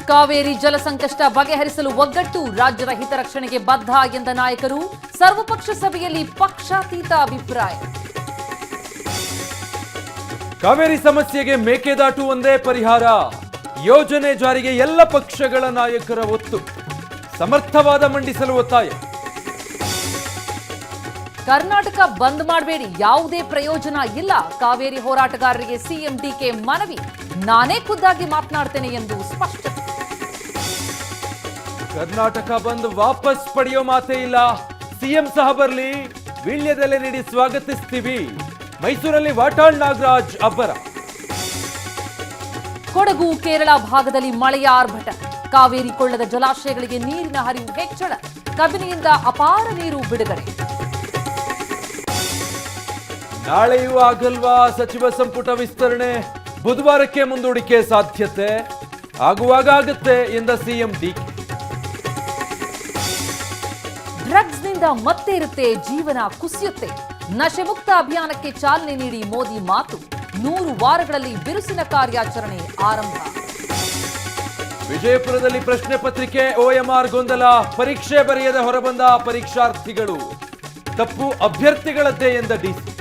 ಕಾವೇರಿ ಜಲ ಸಂಕಷ್ಟ ಬಗೆಹರಿಸಲು ಒಗ್ಗಟ್ಟು, ರಾಜ್ಯದ ಹಿತರಕ್ಷಣೆಗೆ ಬದ್ಧ ಎಂದ ನಾಯಕರು. ಸರ್ವಪಕ್ಷ ಸಭೆಯಲ್ಲಿ ಪಕ್ಷಾತೀತ ಅಭಿಪ್ರಾಯ. ಕಾವೇರಿ ಸಮಸ್ಯೆಗೆ ಮೇಕೆದಾಟು ಒಂದೇ ಪರಿಹಾರ, ಯೋಜನೆ ಜಾರಿಗೆ ಎಲ್ಲ ಪಕ್ಷಗಳ ನಾಯಕರ ಒತ್ತು, ಸಮರ್ಥವಾದ ಮಂಡಿಸಲು ಒತ್ತಾಯ. ಕರ್ನಾಟಕ ಬಂದ್ ಮಾಡಬೇಡಿ, ಯಾವುದೇ ಪ್ರಯೋಜನ ಇಲ್ಲ. ಕಾವೇರಿ ಹೋರಾಟಗಾರರಿಗೆ ಸಿಎಂ ಡಿಕೆ ಮನವಿ, ನಾನೇ ಖುದ್ದಾಗಿ ಮಾತನಾಡ್ತೇನೆ ಎಂದು ಸ್ಪಷ್ಟನೆ. ಕರ್ನಾಟಕ ಬಂದ್ ವಾಪಸ್ ಪಡೆಯೋ ಮಾತೇ ಇಲ್ಲ, ಸಿಎಂ ಸಹ ಬರಲಿ, ವೀಳ್ಯದೆಲೆ ನೀಡಿ ಸ್ವಾಗತಿಸ್ತೀವಿ. ಮೈಸೂರಲ್ಲಿ ವಾಟಾಳ್ ನಾಗರಾಜ್ ಅಬ್ಬರ. ಕೊಡಗು ಕೇರಳ ಭಾಗದಲ್ಲಿ ಮಳೆಯ ಆರ್ಭಟ, ಕಾವೇರಿ ಕೊಳ್ಳದ ಜಲಾಶಯಗಳಿಗೆ ನೀರಿನ ಹರಿವು ಹೆಚ್ಚಳ, ಕಬಿನಿಯಿಂದ ಅಪಾರ ನೀರು ಬಿಡುಗಡೆ. ನಾಳೆಯೂ ಆಗಲ್ವಾ ಸಚಿವ ಸಂಪುಟ ವಿಸ್ತರಣೆ, ಬುಧವಾರಕ್ಕೆ ಮುಂದೂಡಿಕೆ ಸಾಧ್ಯತೆ, ಆಗುವಾಗ ಆಗುತ್ತೆ ಎಂದ ಸಿಎಂ ಡಿಕೆ. ಡ್ರಗ್ಸ್ನಿಂದ ಮತ್ತೆ ಇರುತ್ತೆ ಜೀವನ ಕುಸಿಯುತ್ತೆ, ನಶೆ ಮುಕ್ತ ಅಭಿಯಾನಕ್ಕೆ ಚಾಲನೆ ನೀಡಿ ಮೋದಿ ಮಾತು, 100 ವಾರಗಳಲ್ಲಿ ಬಿರುಸಿನ ಕಾರ್ಯಾಚರಣೆ ಆರಂಭ. ವಿಜಯಪುರದಲ್ಲಿ ಪ್ರಶ್ನೆ ಪತ್ರಿಕೆ OMR ಗೊಂದಲ, ಪರೀಕ್ಷೆ ಬರೆಯದೆ ಹೊರಬಂದ ಪರೀಕ್ಷಾರ್ಥಿಗಳು, ತಪ್ಪು ಅಭ್ಯರ್ಥಿಗಳದ್ದೇ ಎಂದ ಡಿಸಿ.